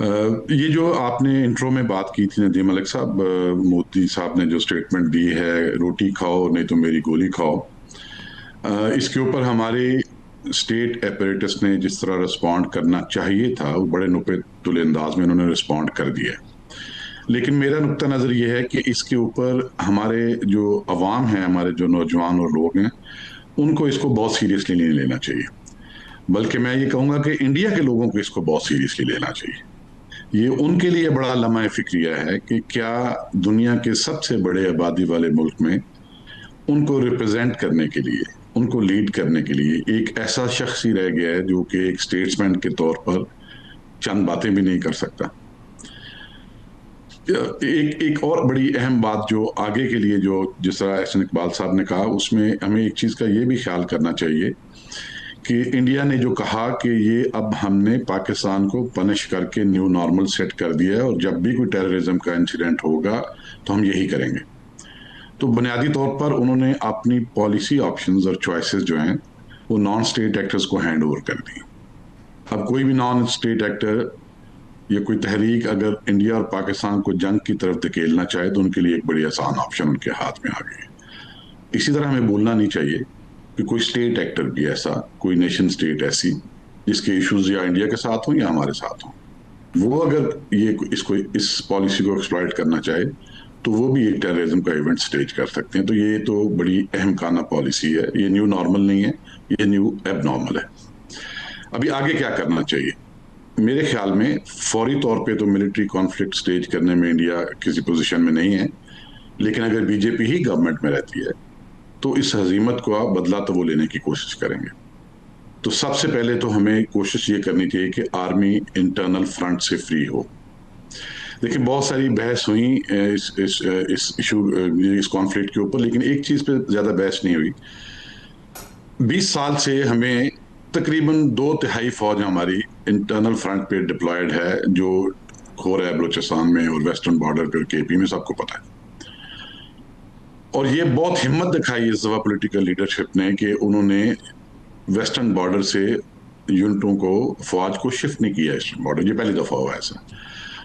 ये जो आपने इंट्रो में बात की थी नदीम मलिक साहब, मोदी साहब ने जो स्टेटमेंट दी है, रोटी खाओ नहीं तो मेरी गोली खाओ, इसके ऊपर हमारे स्टेट एपरेटस ने जिस तरह रिस्पॉन्ड करना चाहिए था वो बड़े नुपे तुले अंदाज में उन्होंने रिस्पॉन्ड कर दिया। लेकिन मेरा नुक्ता नज़र ये है कि इसके ऊपर हमारे जो अवाम है, हमारे जो नौजवान और लोग हैं, उनको इसको बहुत सीरियसली नहीं लेना चाहिए। बल्कि मैं ये कहूँगा कि इंडिया के लोगों को इसको बहुत सीरियसली लेना चाहिए। ये उनके लिए बड़ा लम्हा फिक्रिया है कि क्या दुनिया के सबसे बड़े आबादी वाले मुल्क में उनको रिप्रेजेंट करने के लिए, उनको लीड करने के लिए एक ऐसा शख्स ही रह गया है जो कि एक स्टेट्समैन के तौर पर चंद बातें भी नहीं कर सकता। एक एक और बड़ी अहम बात जो आगे के लिए, जो जिस तरह एहसन इकबाल साहब ने कहा, उसमें हमें एक चीज़ का ये भी ख्याल करना चाहिए कि इंडिया ने जो कहा कि ये अब हमने पाकिस्तान को पनिश करके न्यू नॉर्मल सेट कर दिया है और जब भी कोई टेररिज्म का इंसिडेंट होगा तो हम यही करेंगे। तो बुनियादी तौर पर उन्होंने अपनी पॉलिसी ऑप्शंस और चॉइसेस जो हैं वो नॉन स्टेट एक्टर्स को हैंड ओवर कर दी। अब कोई भी नॉन स्टेट एक्टर या कोई तहरीक अगर इंडिया और पाकिस्तान को जंग की तरफ धकेलना चाहे तो उनके लिए एक बड़ी आसान ऑप्शन उनके हाथ में आ गई है। इसी तरह हमें भूलना नहीं चाहिए कि कोई स्टेट एक्टर भी ऐसा, कोई नेशन स्टेट ऐसी जिसके इश्यूज या इंडिया के साथ हों या हमारे साथ हों, वो अगर ये इसको इस पॉलिसी को एक्सप्लॉइट करना चाहे तो वो भी एक टेररिज्म का इवेंट स्टेज कर सकते हैं। तो ये तो बड़ी अहम खाना पॉलिसी है। ये न्यू नॉर्मल नहीं है, ये न्यू एब नॉर्मल है। अभी आगे क्या करना चाहिए? मेरे ख्याल में फौरी तौर पे तो मिलिट्री कॉन्फ्लिक्ट स्टेज करने में इंडिया किसी पोजीशन में नहीं है, लेकिन अगर बीजेपी ही गवर्नमेंट में रहती है तो इस हजीमत को आप बदला तो वो लेने की कोशिश करेंगे। तो सबसे पहले तो हमें कोशिश ये करनी चाहिए कि आर्मी इंटरनल फ्रंट से फ्री हो। देखिए, बहुत सारी बहस हुई इस इशू, इस कॉन्फ्लिक्ट के ऊपर, लेकिन एक चीज पे ज्यादा बहस नहीं हुई। 20 साल से हमें तकरीबन 2/3 फौज हमारी इंटरनल फ्रंट पे डिप्लॉयड है, जो हो रहा है बलूचिस्तान में और वेस्टर्न बॉर्डर पे, केपी में, सबको पता है। और ये बहुत हिम्मत दिखाई इस दफा पॉलिटिकल लीडरशिप ने कि उन्होंने वेस्टर्न बॉर्डर से यूनिटों को, फौज को शिफ्ट नहीं किया ईस्टर्न बॉर्डर। ये पहली दफा हुआ ऐसा।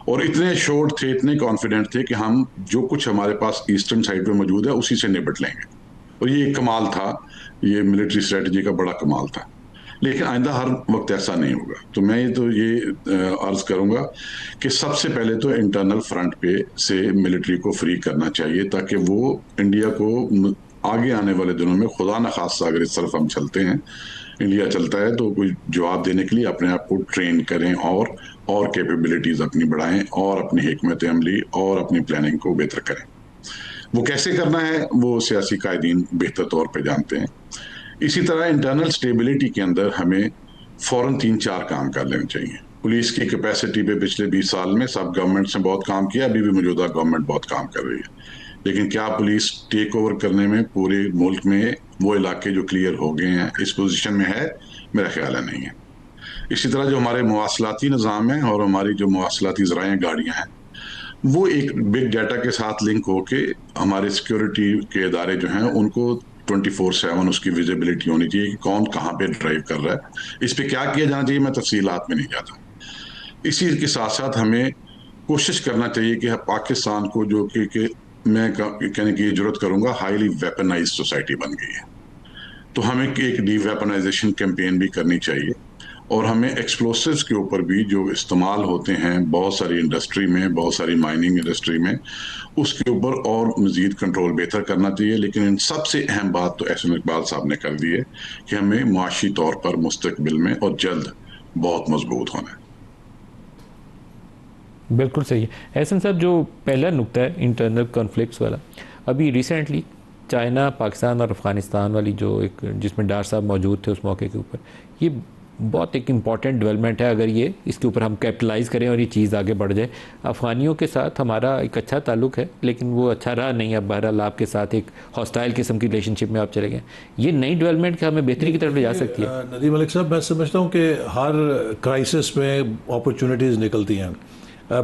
और इतने श्योर थे, इतने कॉन्फिडेंट थे कि हम जो कुछ हमारे पास ईस्टर्न साइड पे मौजूद है उसी से निपट लेंगे। और ये एक कमाल था, ये मिलिट्री स्ट्रेटजी का बड़ा कमाल था। लेकिन आइंदा हर वक्त ऐसा नहीं होगा। तो मैं ये अर्ज करूंगा कि सबसे पहले तो इंटरनल फ्रंट पे से मिलिट्री को फ्री करना चाहिए, ताकि वो इंडिया को आगे आने वाले दिनों में, खुदा न खास्ता अगर इस तरफ हम चलते हैं, इंडिया चलता है, तो कोई जवाब देने के लिए अपने आप को ट्रेन करें और कैपेबिलिटीज अपनी बढ़ाएं और अपनी हिकमत अमली और अपनी प्लानिंग को बेहतर करें। वो कैसे करना है वो सियासी कायदीन बेहतर तौर पे जानते हैं। इसी तरह इंटरनल स्टेबिलिटी के अंदर हमें फौरन 3-4 काम कर लेने चाहिए। पुलिस की कैपेसिटी पे पिछले 20 साल में सब गवर्नमेंट्स ने बहुत काम किया, अभी भी मौजूदा गवर्नमेंट बहुत काम कर रही है, लेकिन क्या पुलिस टेक ओवर करने में पूरे मुल्क में वो इलाके जो क्लियर हो गए हैं इस पोजीशन में है? मेरा ख्याल है नहीं है। इसी तरह जो हमारे मवासलाती निज़ाम है और हमारी जो मवासलाती ज़राएँ गाड़ियाँ हैं, वो एक बिग डाटा के साथ लिंक होके हमारे सिक्योरिटी के इदारे जो हैं उनको 24/7 उसकी विजिबिलिटी होनी चाहिए कि कौन कहाँ पे ड्राइव कर रहा है। इस पे क्या किया जाना चाहिए, मैं तफसीलात में नहीं जाता। इसी के साथ साथ हमें कोशिश करना चाहिए कि पाकिस्तान को, जो कि मैं कहने की जरूरत करूंगा, हाईली वेपनाइज सोसाइटी बन गई है, तो हमें एक डी वेपनाइजेशन कैंपेन भी करनी चाहिए। और हमें एक्सप्लोसिव्स के ऊपर भी जो इस्तेमाल होते हैं बहुत सारी इंडस्ट्री में, बहुत सारी माइनिंग इंडस्ट्री में, उसके ऊपर और मजीद कंट्रोल बेहतर करना चाहिए। लेकिन इन सबसे अहम बात तो एहसन इकबाल साहब ने कर दी है कि हमें मुआशी तौर पर मुस्तकबिल में और जल्द बहुत मजबूत होना है। बिल्कुल सही है एहसन साहब। जो पहला नुक्ता है इंटरनल कॉन्फ्लिक्ट्स वाला, अभी रिसेंटली चाइना, पाकिस्तान और अफ़गानिस्तान वाली जो एक, जिसमें डार साहब मौजूद थे उस मौके के ऊपर, ये बहुत एक इम्पॉर्टेंट डेवलपमेंट है। अगर ये इसके ऊपर हम कैपिटलाइज़ करें और ये चीज़ आगे बढ़ जाए। अफ़गानियों के साथ हमारा एक अच्छा ताल्लुक है, लेकिन वो अच्छा रहा नहीं। अब बहरहाल आपके साथ एक हॉस्टाइल किस्म की रिलेशनशिप में आप चले गए। ये नई डेवलपमेंट हमें बेहतरी की तरफ ले जा सकती है। नदीम मलिक साहब, मैं समझता हूँ कि हर क्राइसिस में अपॉर्चुनिटीज़ निकलती हैं।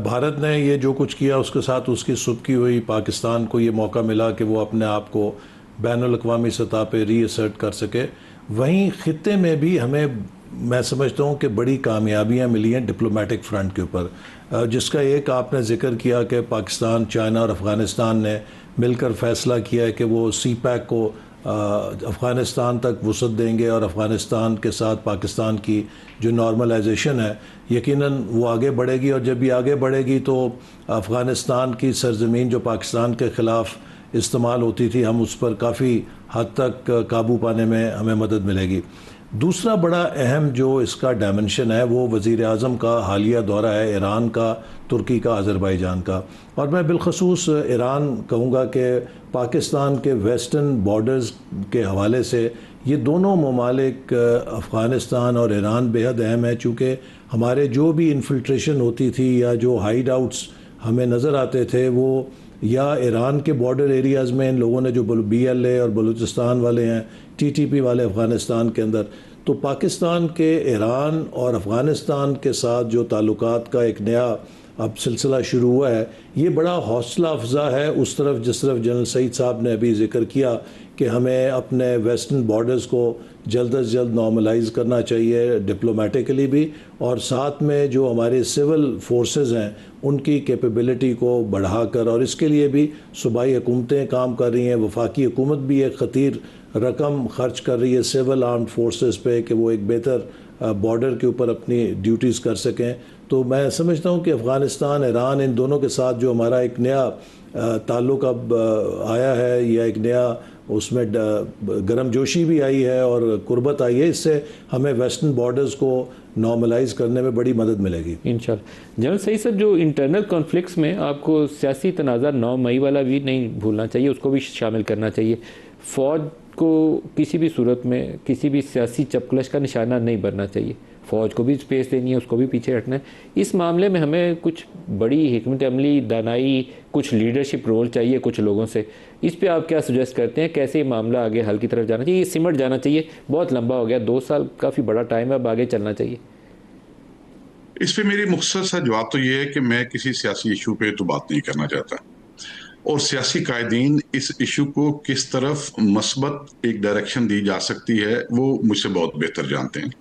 भारत ने ये जो कुछ किया उसके साथ उसकी सुबकी हुई, पाकिस्तान को ये मौका मिला कि वो अपने आप को बैनुल अक़वामी सतह पे रीअसर्ट कर सके। वहीं ख़ित्ते में भी हमें मैं समझता हूँ कि बड़ी कामयाबियाँ मिली हैं डिप्लोमेटिक फ्रंट के ऊपर, जिसका एक आपने जिक्र किया कि पाकिस्तान, चाइना और अफ़गानिस्तान ने मिलकर फ़ैसला किया है कि वो सी पैक को अफ़गानिस्तान तक वसअत देंगे और अफ़गानिस्तान के साथ पाकिस्तान की जो नॉर्मलाइजेशन है यकीनन वो आगे बढ़ेगी। और जब ये आगे बढ़ेगी तो अफ़गानिस्तान की सरज़मीन जो पाकिस्तान के ख़िलाफ़ इस्तेमाल होती थी, हम उस पर काफ़ी हद तक काबू पाने में हमें मदद मिलेगी। दूसरा बड़ा अहम जो इसका डायमेंशन है वो वज़ीर आज़म का हालिया दौरा है ईरान का, तुर्की का, अज़रबैजान का। और मैं बिलखसूस ईरान कहूँगा कि पाकिस्तान के वेस्टर्न बॉर्डर्स के हवाले से ये दोनों ममालिक अफ़गानिस्तान और ईरान बेहद अहम है, चूँकि हमारे जो भी इन्फिल्ट्रेशन होती थी या जो हाइड आउट्स हमें नज़र आते थे वो या ईरान के बॉर्डर एरियाज़ में इन लोगों ने जो BLA और बलूचिस्तान वाले हैं, TTP वाले अफ़गानिस्तान के अंदर, तो पाकिस्तान के ईरान और अफ़गानिस्तान के साथ जो ताल्लुकात का एक नया अब सिलसिला शुरू हुआ है, ये बड़ा हौसला अफजा है उस तरफ जिस तरफ जनरल सईद साहब ने अभी जिक्र किया कि हमें अपने वेस्टर्न बॉर्डर्स को जल्द अज जल्द नॉर्मलाइज करना चाहिए डिप्लोमेटिकली भी, और साथ में जो हमारे सिविल फोर्सेस हैं उनकी कैपेबिलिटी को बढ़ाकर, और इसके लिए भी सूबाई हुकूमतें काम कर रही हैं, वफाकी हुकूमत भी एक ख़तीर रकम खर्च कर रही है सिविल आर्म्ड फोर्सेस पे कि वो एक बेहतर बॉर्डर के ऊपर अपनी ड्यूटीज़ कर सकें। तो मैं समझता हूँ कि अफ़गानिस्तान, ईरान, इन दोनों के साथ जो हमारा एक नया ताल्लुक़ अब आया है या एक नया उसमें गर्मजोशी भी आई है और कुर्बत आई है, इससे हमें वेस्टर्न बॉर्डर्स को नॉर्मलाइज करने में बड़ी मदद मिलेगी इंशाल्लाह। जनरल सईद साहब, जो इंटरनल कॉन्फ्लिक्ट्स में आपको सियासी तनाज़ा 9 मई वाला भी नहीं भूलना चाहिए, उसको भी शामिल करना चाहिए। फ़ौज को किसी भी सूरत में किसी भी सियासी चपकलश का निशाना नहीं बनना चाहिए, फ़ौज को भी स्पेस देनी है, उसको भी पीछे हटना है। इस मामले में हमें कुछ बड़ी हिकमत अमली, दानाई, कुछ लीडरशिप रोल चाहिए कुछ लोगों से। इस पे आप क्या सजेस्ट करते हैं, कैसे ये मामला आगे हल की तरफ जाना चाहिए? ये सिमट जाना चाहिए, बहुत लंबा हो गया, 2 साल काफ़ी बड़ा टाइम है, अब आगे चलना चाहिए। इस पे मेरी मुख्तसर सा जवाब तो ये है कि मैं किसी सियासी इशू पे तो बात नहीं करना चाहता, और सियासी कायदीन इस इशू को किस तरफ मस्बत एक डायरेक्शन दी जा सकती है वो मुझसे बहुत बेहतर जानते हैं।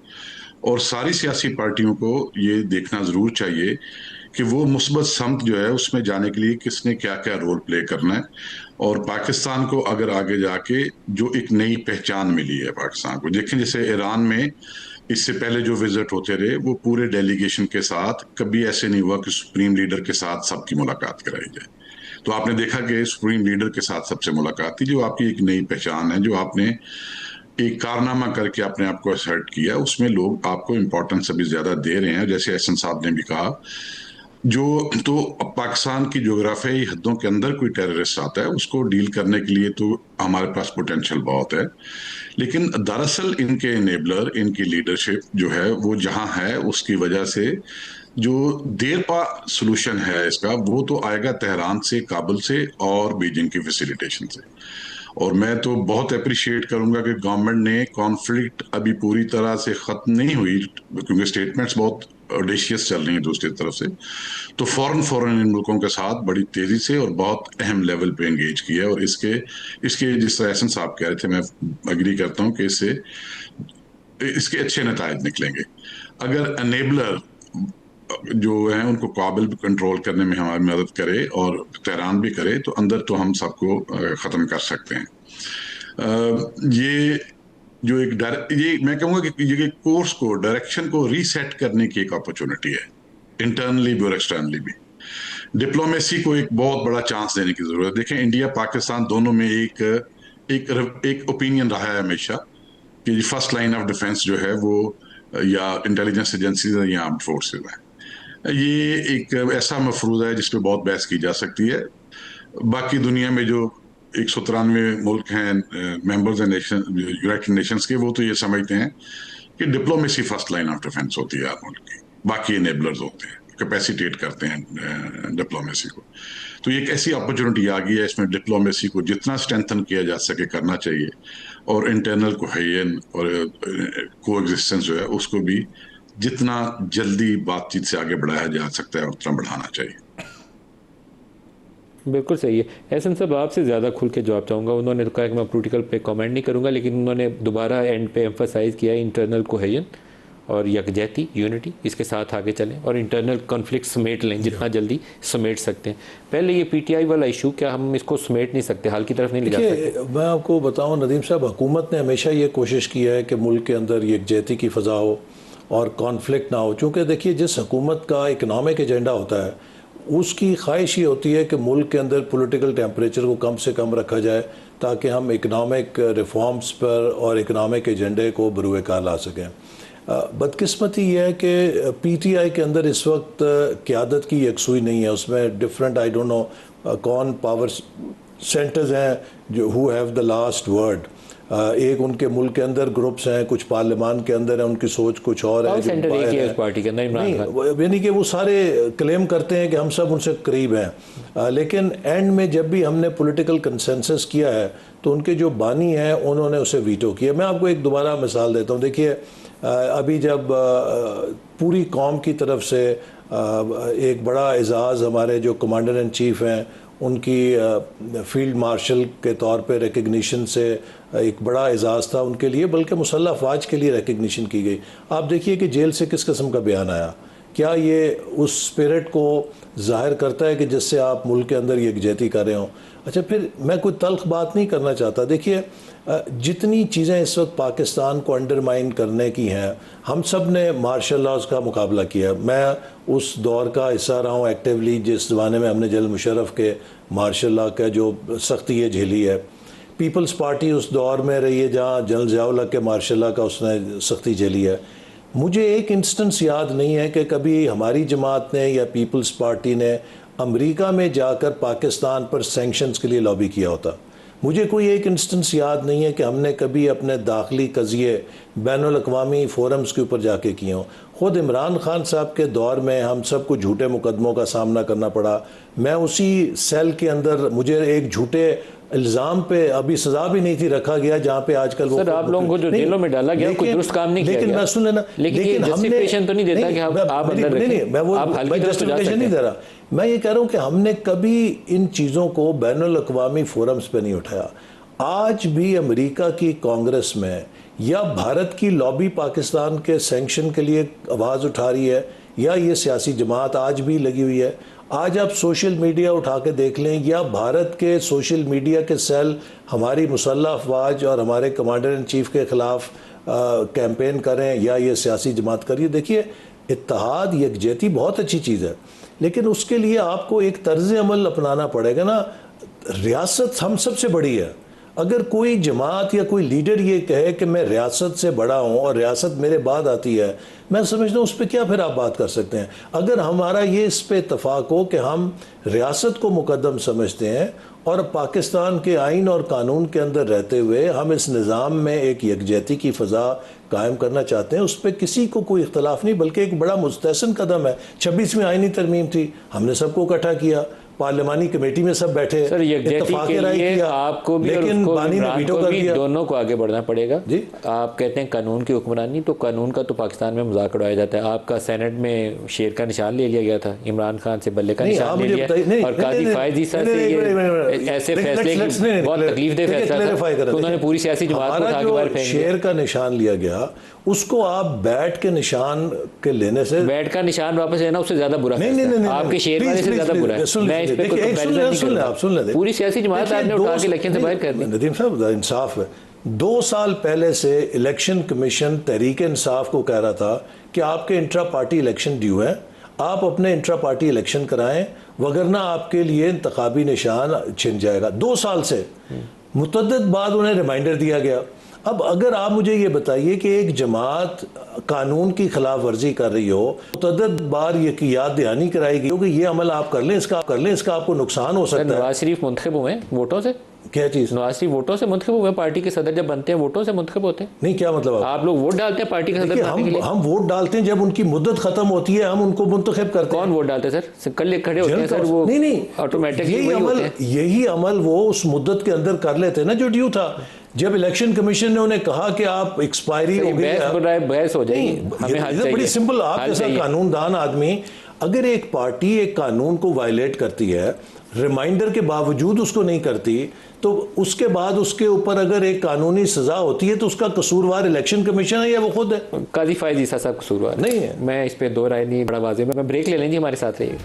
और सारी सियासी पार्टियों को ये देखना जरूर चाहिए कि वो मुस्बत समत जो है उसमें जाने के लिए किसने क्या क्या रोल प्ले करना है। और पाकिस्तान को अगर आगे जाके जो एक नई पहचान मिली है पाकिस्तान को, देखें जैसे ईरान में इससे पहले जो विजिट होते रहे वो पूरे डेलीगेशन के साथ, कभी ऐसे नहीं हुआ कि सुप्रीम लीडर के साथ सबकी मुलाकात कराई जाए। तो आपने देखा कि सुप्रीम लीडर के साथ सबसे मुलाकात थी, जो आपकी एक नई पहचान है, जो आपने एक कारनामा करके अपने आप को असर्ट किया, उसमें लोग आपको इम्पोर्टेंस अभी ज्यादा दे रहे हैं। जैसे एहसन साहब ने भी कहा, जो तो पाकिस्तान की ज्योग्राफियाई हदों के अंदर कोई टेररिस्ट आता है उसको डील करने के लिए तो हमारे पास पोटेंशियल बहुत है, लेकिन दरअसल इनके इनेबलर, इनकी लीडरशिप जो है वो जहां है उसकी वजह से जो देरपा सॉल्यूशन है इसका वो तो आएगा तेहरान से, काबुल से और बीजिंग की फैसिलिटेशन से। और मैं तो बहुत अप्रिशिएट करूंगा कि गवर्नमेंट ने, कॉन्फ्लिक्ट अभी पूरी तरह से खत्म नहीं हुई क्योंकि स्टेटमेंट्स बहुत ऑडेशियस चल रही हैं दूसरी तरफ से, तो फौरन इन मुल्कों के साथ बड़ी तेजी से और बहुत अहम लेवल पे एंगेज किया। और इसके इसके जिस तरह एहसन साहब कह रहे थे, मैं अग्री करता हूं कि इसके अच्छे नतायज निकलेंगे। अगर अनेबलर जो है उनको काबिल कंट्रोल करने में हमारी मदद करे और तेहरान भी करे तो अंदर तो हम सबको ख़त्म कर सकते हैं। ये जो ये मैं कहूँगा कि ये कोर्स को, डायरेक्शन को रीसेट करने की एक अपॉर्चुनिटी है, इंटरनली भी और एक्सटर्नली भी। डिप्लोमेसी को एक बहुत बड़ा चांस देने की जरूरत है। देखें, इंडिया पाकिस्तान दोनों में एक ओपिनियन रहा है हमेशा कि फर्स्ट लाइन ऑफ डिफेंस जो है वो या इंटेलिजेंस एजेंसीज है या आर्म्ड फोर्सेज है। ये एक ऐसा मफरूज़ा है जिस पे बहुत बहस की जा सकती है। बाकी दुनिया में जो 193 मुल्क हैं मेंबर्स हैं यूनाइटेड नेशंस के, वो तो ये समझते हैं कि diplomacy first line of defence होती है हर मुल्क की, बाकी इनेबलर्स होते हैं, कैपेसिटेट करते हैं डिप्लोमेसी को। तो ये एक ऐसी अपॉर्चुनिटी आ गई है, इसमें डिप्लोमेसी को जितना स्ट्रेंथन किया जा सके करना चाहिए, और इंटरनल कोहेजन और कोएग्जिस्टेंस जो है उसको भी जितना जल्दी बातचीत से आगे बढ़ाया जा सकता है उतना बढ़ाना चाहिए। बिल्कुल सही है। एहसन साहब, आपसे ज़्यादा खुल के जवाब चाहूँगा। उन्होंने तो कहा कि मैं पॉलिटिकल पे कमेंट नहीं करूँगा, लेकिन उन्होंने दोबारा एंड पे एम्फसाइज़ किया इंटरनल कोहेजन, और यकजहती, यूनिटी, इसके साथ आगे चलें और इंटरनल कॉन्फ्लिक्ट समेट लें जितना जल्दी समेट सकते हैं। पहले ये पीटीआई वाला इशू, क्या हम इसको समेट नहीं सकते, हाल की तरफ नहीं ले जा सकते? मैं आपको बताऊं नदीम साहब, हुकूमत ने हमेशा ये कोशिश की है कि मुल्क के अंदर यकजहती की फ़ज़ा हो और कॉन्फ्लिक्ट ना हो। चूँकि देखिए, जिस हुकूमत का इकनॉमिक एजेंडा होता है उसकी ख्वाहिश ये होती है कि मुल्क के अंदर पॉलिटिकल टेम्परेचर को कम से कम रखा जाए ताकि हम इकनॉमिक रिफॉर्म्स पर और इकनॉमिक एजेंडे को बरूए कार ला सकें। बदकिस्मती ये है कि पीटीआई के अंदर इस वक्त क़यादत की यकसुई नहीं है। उसमें डिफरेंट, आई डोंट नो कौन पावर सेंटर्स हैं जो who have the last word. एक उनके मुल्क के अंदर ग्रुप्स हैं, कुछ पार्लियामान के अंदर है, उनकी सोच कुछ और है। उस पार्टी के अंदर इमरान खान, यानी कि वो सारे क्लेम करते हैं कि हम सब उनसे करीब हैं, लेकिन एंड में जब भी हमने पॉलिटिकल कंसेंसस किया है तो उनके जो बानी हैं उन्होंने उसे वीटो किया। मैं आपको एक दोबारा मिसाल देता हूँ। देखिए, अभी जब पूरी कौम की तरफ से एक बड़ा एजाज़ हमारे जो कमांडर इन चीफ़ हैं उनकी फील्ड मार्शल के तौर पे रिकग्निशन से एक बड़ा एजाज़ था उनके लिए, बल्कि मुसल्लह अफवाज के लिए रिकग्निशन की गई। आप देखिए कि जेल से किस किस्म का बयान आया। क्या ये उस स्पिरिट को जाहिर करता है कि जिससे आप मुल्क के अंदर यकजहती कर रहे हों? अच्छा, फिर मैं कोई तल्ख बात नहीं करना चाहता। देखिए, जितनी चीज़ें इस वक्त पाकिस्तान को अंडरमाइन करने की हैं, हम सब ने मार्शल लॉज का मुकाबला किया। मैं उस दौर का हिस्सा रहा हूँ एक्टिवली जिस ज़माने में हमने जनरल मुशर्रफ के मार्शल लॉ का जो सख्ती है झेली है। पीपल्स पार्टी उस दौर में रही है जहाँ जनरल ज़िया-उल-हक के मार्शल लॉ का उसने सख्ती झेली है। मुझे एक इंस्टेंस याद नहीं है कि कभी हमारी जमात ने या पीपल्स पार्टी ने अमेरिका में जाकर पाकिस्तान पर सैंक्शंस के लिए लॉबी किया होता। मुझे कोई एक इंस्टेंस याद नहीं है कि हमने कभी अपने दाखिली कज़िये बैनुल अक़वामी फोरम्स के ऊपर जाके किए हों। ख़ुद इमरान खान साहब के दौर में हम सब को झूठे मुकदमों का सामना करना पड़ा। मैं उसी सेल के अंदर, मुझे एक झूठे इल्ज़ाम पे अभी सज़ा भी नहीं थी रखा गया जहाँ पे आजकल वो सर आप लोगों को जो जेलों में डाला गया कोई दुरुस्त काम नहीं किया लेकिन गया। मैं सुन लेना, लेकिन जस्टिफिकेशन तो नहीं देता कि आप अंदर रखें। मैं वो जस्टिफिकेशन नहीं दे रहा। मैं ये कह रहा हूँ कि हमने कभी इन चीज़ों को बैनुल अक़वामी फोरम्स पे नहीं उठाया। आज भी अमेरिका की कांग्रेस में या भारत की लॉबी पाकिस्तान के सैंक्शन के लिए आवाज़ उठा रही है या ये सियासी जमात आज भी लगी हुई है। आज आप सोशल मीडिया उठा के देख लें, या भारत के सोशल मीडिया के सेल हमारी मुसल्लह अफवाज और हमारे कमांडर इन चीफ़ के ख़िलाफ़ कैंपेन करें या ये सियासी जमात करिए। देखिए, इत्तेहाद यकजहती बहुत अच्छी चीज़ है, लेकिन उसके लिए आपको एक तर्ज़ अमल अपनाना पड़ेगा ना। रियासत हम सबसे बड़ी है। अगर कोई जमात या कोई लीडर ये कहे कि मैं रियासत से बड़ा हूँ और रियासत मेरे बाद आती है, मैं समझता हूँ उस पर क्या फिर आप बात कर सकते हैं। अगर हमारा ये इस पे इत्तफाक हो कि हम रियासत को मुकद्दम समझते हैं और पाकिस्तान के आइन और कानून के अंदर रहते हुए हम इस निज़ाम में एक यकजहती की फ़ज़ा कायम करना चाहते हैं, उस पर किसी को कोई इख्तलाफ नहीं, बल्कि एक बड़ा मुस्तहसन कदम है। 26वीं आइनी तरमीम थी, हमने सबको इकट्ठा किया, पार्लियामानी कमेटी में सब बैठे, सर यकजहती के लिए आपको भी और उसको भी दोनों को आगे बढ़ना पड़ेगा जी। आप कहते हैं कानून की हुक्मरानी, तो कानून का तो पाकिस्तान में मजाक उड़ाया जाता है। आपका सेनेट में शेर का निशान ले लिया गया था, इमरान खान से बल्ले का निशान ले लिया, और काजी फायज ईसा से ये ऐसे फैसले की बहुत तकलीफदेह फैसला था, उन्होंने पूरी सियासी जमात को उठा के बाहर फेंक दिया। शेर का निशान लिया गया, उसको आप बैट के निशान के लेने से, बैट का निशान वापस लेना उससे ज्यादा बुरा है, आपके शेर वाले से ज्यादा बुरा है। मैं इस पे कोई कंपैरिजन नहीं कर रहा। सुन ले, पूरी सियासी जमात आपने उठा के इलेक्शन से बाहर कर दी। नदीम साहब, इंसाफ है। 2 साल पहले से इलेक्शन कमीशन तहरीक इंसाफ को कह रहा था कि आपके इंट्रा पार्टी इलेक्शन ड्यू है, आप अपने इंट्रा पार्टी इलेक्शन कराएं, वगरना आपके लिए इंतखाबी निशान छिन जाएगा। 2 साल से मुतअद्दिद बाद उन्हें रिमाइंडर दिया गया। अब अगर आप मुझे ये बताइए कि एक जमात कानून की खिलाफ वर्जी कर रही हो, मुतअद्दिद बार ये याद दहानी कराएगी कि ये अमल आप कर लें, इसका आपको नुकसान हो सकता है। नवाज शरीफ मुंतखब हुए वोटों से, क्या चीज़? नवाज शरीफ वोटों से मुंतखब हुए, पार्टी के सदर जब बनते हैं वोटों से मुंतखब होते हैं। नहीं, क्या मतलब? आप लोग वोट डालते हैं पार्टी के सदर बनने के लिए? हम वोट डालते हैं जब उनकी मुद्दत खत्म होती है, हम उनको मुंतखब करते हैं। कौन वोट डालते हैं सर? कल खड़े होते हैं सर वो? नहीं, ऑटोमेटिकली यही अमल वो उस मुद्दत के अंदर कर लेते हैं ना जो ड्यू था। जब इलेक्शन कमीशन ने उन्हें कहा कि आप एक्सपायरी हो गई, बहस हो जाएगी, बड़ी सिंपल। आप जैसा कानूनदान आदमी अगर एक पार्टी एक कानून को वायलेट करती है, रिमाइंडर के बावजूद उसको नहीं करती, तो उसके बाद उसके ऊपर अगर एक कानूनी सजा होती है तो उसका कसूरवार इलेक्शन कमीशन है या वो खुद है? काजी फायज ईसा साहब कसूरवार नहीं है। मैं इस पे दो राय नहीं, बड़ा वाज़ेह। मैं ब्रेक ले लेंगे, हमारे साथ रहिए।